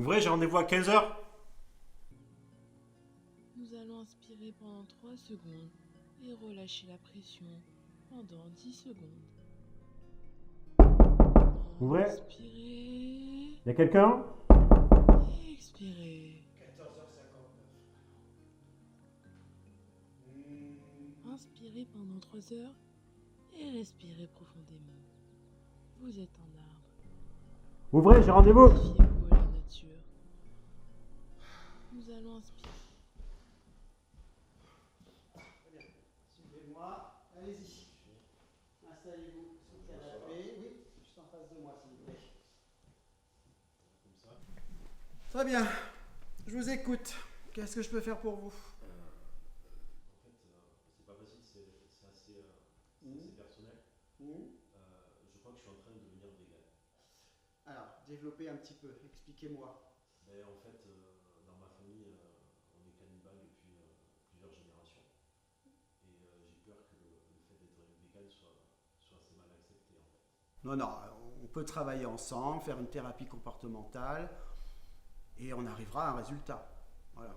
Ouvrez, j'ai rendez-vous à 15h. Nous allons inspirer pendant 3 secondes et relâcher la pression pendant 10 secondes. Ouvrez. Inspirez. Y a quelqu'un? Expirez. 14h59. Inspirez pendant 3 heures et respirez profondément. Vous êtes un arbre. Ouvrez, j'ai rendez-vous. Fiez-vous à la nature. Nous allons inspirer. Très bien. Suivez-moi. Allez-y. Installez-vous sur le canapé. Oui, juste en face de moi, s'il vous plaît. Comme ça. Très bien. Je vous écoute. Qu'est-ce que je peux faire pour vous? En fait, c'est pas facile, c'est assez personnel. Je crois que je suis en train de devenir vegan. Alors, développez un petit peu. Expliquez-moi. Mais en fait, dans ma famille, on est cannibale depuis plusieurs générations. Et j'ai peur que le fait d'être vegan soit assez mal accepté en fait. Non, non, on peut travailler ensemble, faire une thérapie comportementale et on arrivera à un résultat. Voilà.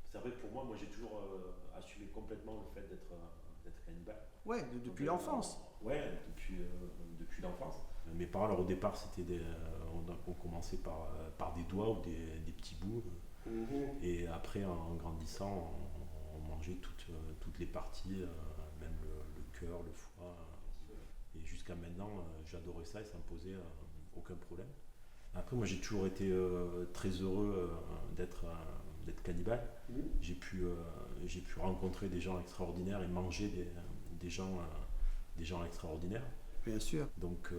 C'est vrai que pour moi j'ai toujours assumé complètement le fait d'être cannibale. Ouais, depuis l'enfance. Ouais, depuis l'enfance. Mes parents, alors au départ, on commençait par des doigts ou des petits bouts. Et après, en grandissant, on mangeait toutes les parties, même le cœur, le foie. Et jusqu'à maintenant, j'adorais ça et ça me posait aucun problème. Après, moi, j'ai toujours été très heureux d'être cannibale. J'ai pu rencontrer des gens extraordinaires et manger des gens extraordinaires. Bien sûr. Donc,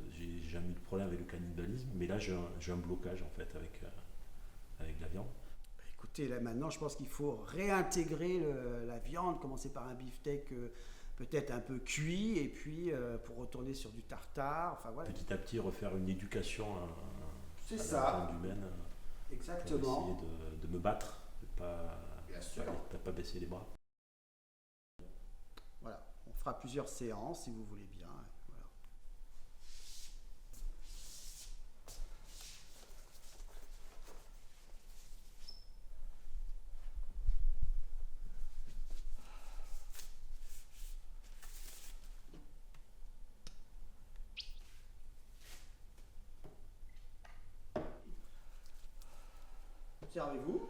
j'ai jamais eu de problème avec le cannibalisme, mais là, j'ai un blocage en fait avec la viande. Écoutez, là maintenant, je pense qu'il faut réintégrer la viande, commencer par un beefsteak peut-être un peu cuit, et puis pour retourner sur du tartare. Enfin voilà. Petit à petit, refaire une éducation C'est à ça. la viande humaine pour Exactement. essayer de me battre, Bien sûr. pas baisser les bras. Voilà. On fera plusieurs séances si vous voulez bien. Voilà. Observez-vous.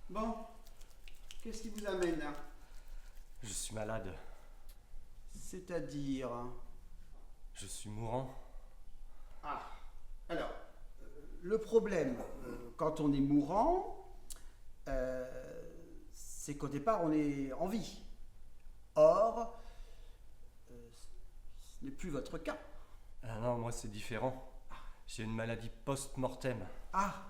Bon, qu'est-ce qui vous amène là? Je suis malade. C'est-à-dire... Je suis mourant. Ah, alors, le problème, quand on est mourant, c'est qu'au départ, on est en vie. Or, ce n'est plus votre cas. Ah non, moi c'est différent. J'ai une maladie post-mortem. Ah,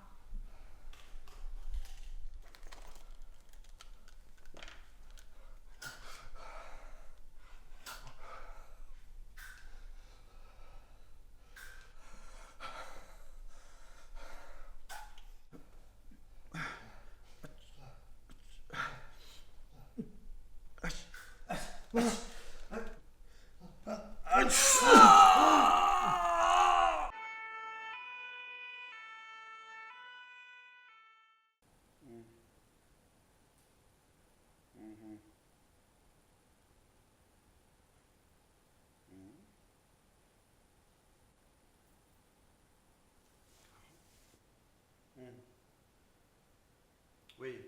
oui.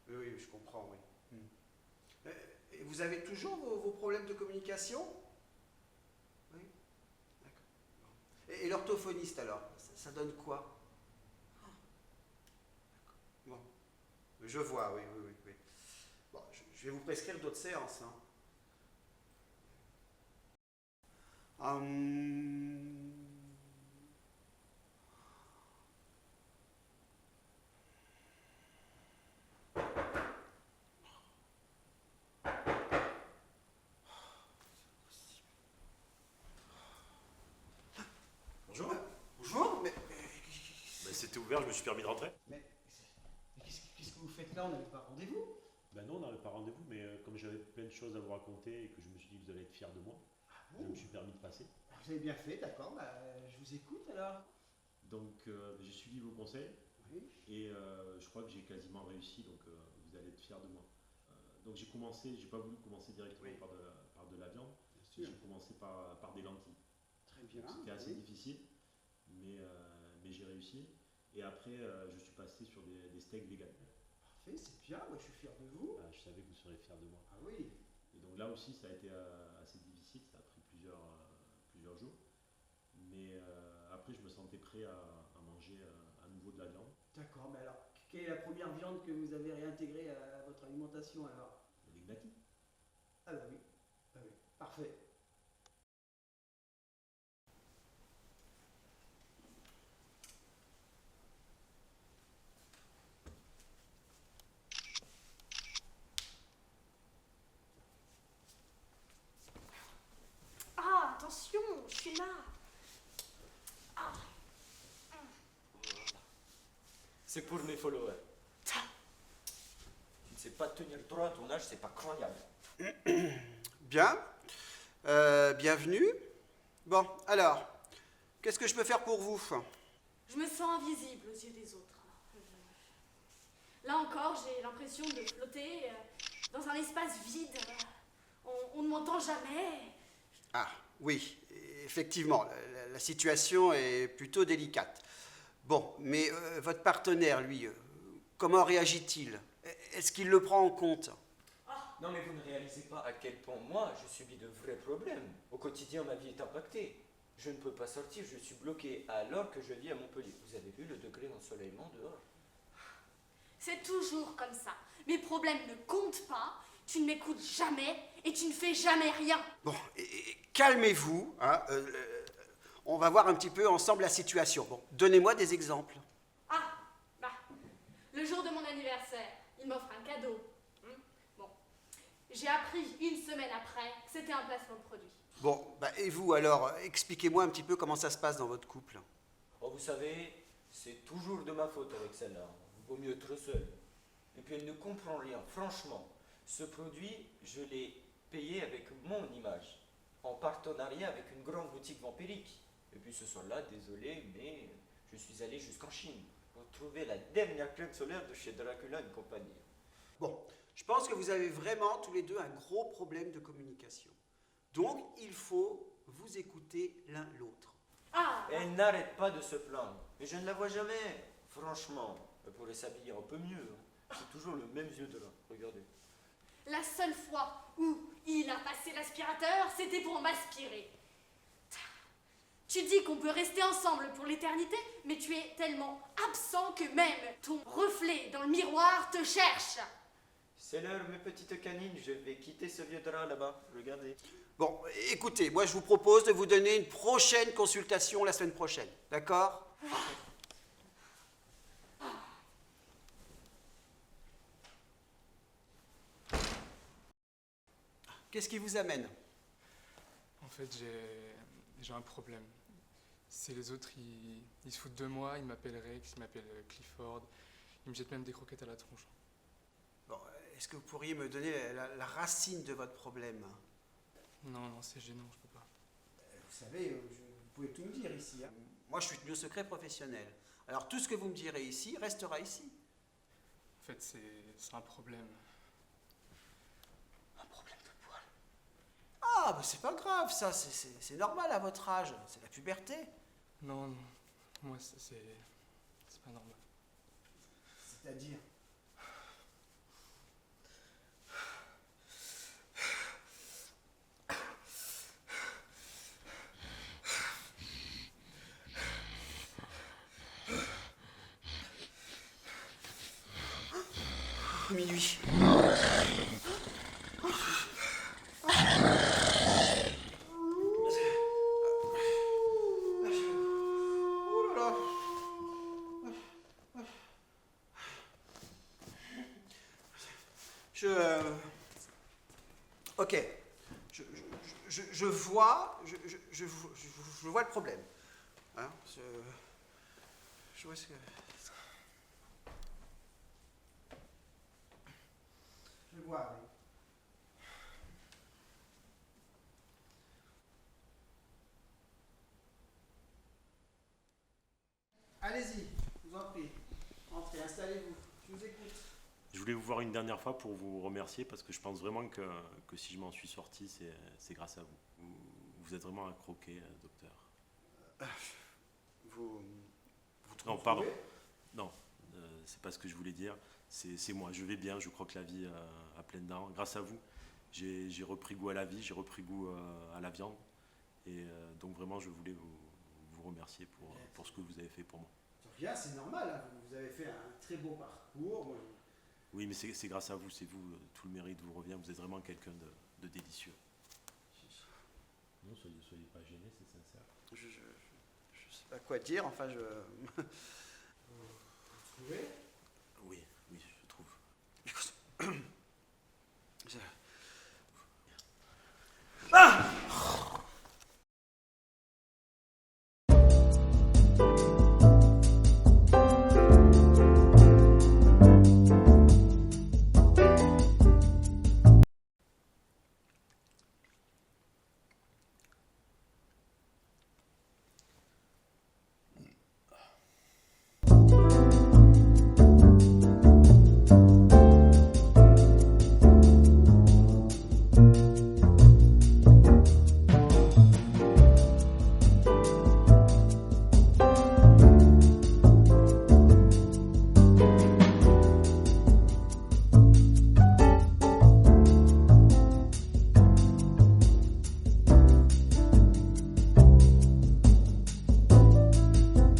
Oui, oui, je comprends, oui. Et vous avez toujours vos problèmes de communication? Oui. D'accord. Et l'orthophoniste alors, ça donne quoi? Bon, je vois, oui, oui, oui. Oui. Bon, je vais vous prescrire d'autres séances. Hein. Hum. Bonjour. Bonjour, mais C'était ouvert, je me suis permis de rentrer. qu'est-ce que vous faites là? On n'avait pas rendez-vous? Ben non, on n'avait pas rendez-vous, mais comme j'avais plein de choses à vous raconter et que je me suis dit que vous allez être fiers de moi, je me suis permis de passer. Vous avez bien fait, d'accord, je vous écoute alors. Donc j'ai suivi vos conseils Oui. et je crois que j'ai quasiment réussi, donc vous allez être fiers de moi. Donc j'ai pas voulu commencer directement Oui. par de la viande, Bien sûr. j'ai commencé par des lentilles. Très bien. Donc, c'était assez oui. difficile, mais j'ai réussi. Et après, je suis passé sur des steaks vegan. Parfait, c'est bien, moi je suis fier de vous. Je savais que vous seriez fiers de moi. Ah oui. Et donc là aussi, ça a été assez difficile, ça a pris plusieurs jours. Mais après, je me sentais prêt à manger à nouveau de la viande. D'accord, mais alors, quelle est la première viande que vous avez réintégrée à votre alimentation alors? Les gnati. Ah bah oui. Ah oui. Parfait. Ah, attention, je suis là. Ah, C'est pour mes followers. ta. Tu ne sais pas tenir droit à ton âge, c'est pas croyable. Bien. Bienvenue. Bon, alors, qu'est-ce que je peux faire pour vous? Je me sens invisible aux yeux des autres. Là encore, j'ai l'impression de flotter dans un espace vide. On ne m'entend jamais. Ah, oui, effectivement, la situation est plutôt délicate. Bon, mais votre partenaire, lui, comment réagit-il? Est-ce qu'il le prend en compte? Non mais vous ne réalisez pas à quel point moi je subis de vrais problèmes. Au quotidien ma vie est impactée. Je ne peux pas sortir, je suis bloqué alors que je vis à Montpellier. Vous avez vu le degré d'ensoleillement dehors? C'est toujours comme ça. Mes problèmes ne comptent pas, tu ne m'écoutes jamais et tu ne fais jamais rien. Bon, calmez-vous, hein, on va voir un petit peu ensemble la situation. Bon, donnez-moi des exemples. Ah, bah, le jour de mon anniversaire, il m'offre un cadeau. Bon, j'ai appris une semaine après que c'était un placement de produit. Bon, bah, et vous alors, expliquez-moi un petit peu comment ça se passe dans votre couple. Oh, vous savez, c'est toujours de ma faute avec celle-là. Vaut mieux être seul. Et puis elle ne comprend rien, franchement. Ce produit, je l'ai payé avec mon image, en partenariat avec une grande boutique vampirique. Et puis ce soir-là, désolé, mais je suis allé jusqu'en Chine pour trouver la dernière crème solaire de chez Dracula et compagnie. Bon, je pense que vous avez vraiment tous les deux un gros problème de communication. Donc, il faut vous écouter l'un l'autre. Ah, Elle n'arrête pas de se plaindre. Mais je ne la vois jamais. Franchement, elle pourrait s'habiller un peu mieux. C'est toujours le même vieux drap. Regardez. la seule fois où il a passé l'aspirateur, c'était pour m'aspirer. Tu dis qu'on peut rester ensemble pour l'éternité, mais tu es tellement absent que même ton reflet dans le miroir te cherche. C'est l'heure, mes petites canines. Je vais quitter ce vieux drap là-bas. Regardez. Bon, écoutez, moi je vous propose de vous donner une prochaine consultation la semaine prochaine, d'accord? Qu'est-ce qui vous amène? En fait, j'ai un problème. C'est les autres, ils se foutent de moi, ils m'appellent Rex, ils m'appellent Clifford, ils me jettent même des croquettes à la tronche. Bon, est-ce que vous pourriez me donner la racine de votre problème? Non, c'est gênant, je peux pas. Vous savez, vous pouvez tout me dire ici. Hein. Moi, je suis tenu au secret professionnel. Alors, tout ce que vous me direz ici restera ici. En fait, c'est un problème. Un problème de poil. Ah, bah c'est pas grave, ça, c'est normal à votre âge. C'est la puberté. Non, moi, c'est pas normal. C'est-à-dire? Minuit. Oh là là. Ok. Je vois, je vois le problème. Hein, je vois ce que. Je vois, oui. Allez-y, je vous en prie. Entrez, installez-vous. Je vous écoute. Je voulais vous voir une dernière fois pour vous remercier parce que je pense vraiment que si je m'en suis sorti, c'est grâce à vous. Vous êtes vraiment un croquet, docteur. Vous Non, pardon. Non, c'est pas ce que je voulais dire. C'est moi, je vais bien, je croque la vie à pleines dents. Grâce à vous, j'ai repris goût à la vie, j'ai repris goût à la viande. Et donc vraiment, je voulais vous remercier pour ce que vous avez fait pour moi. Rien, c'est normal. Hein. Vous avez fait un très beau parcours. Moi, Oui, mais c'est grâce à vous, c'est vous, tout le mérite vous revient. Vous êtes vraiment quelqu'un de délicieux. Non, soyez pas gênés, c'est sincère. je sais pas quoi dire. Enfin, vous trouvez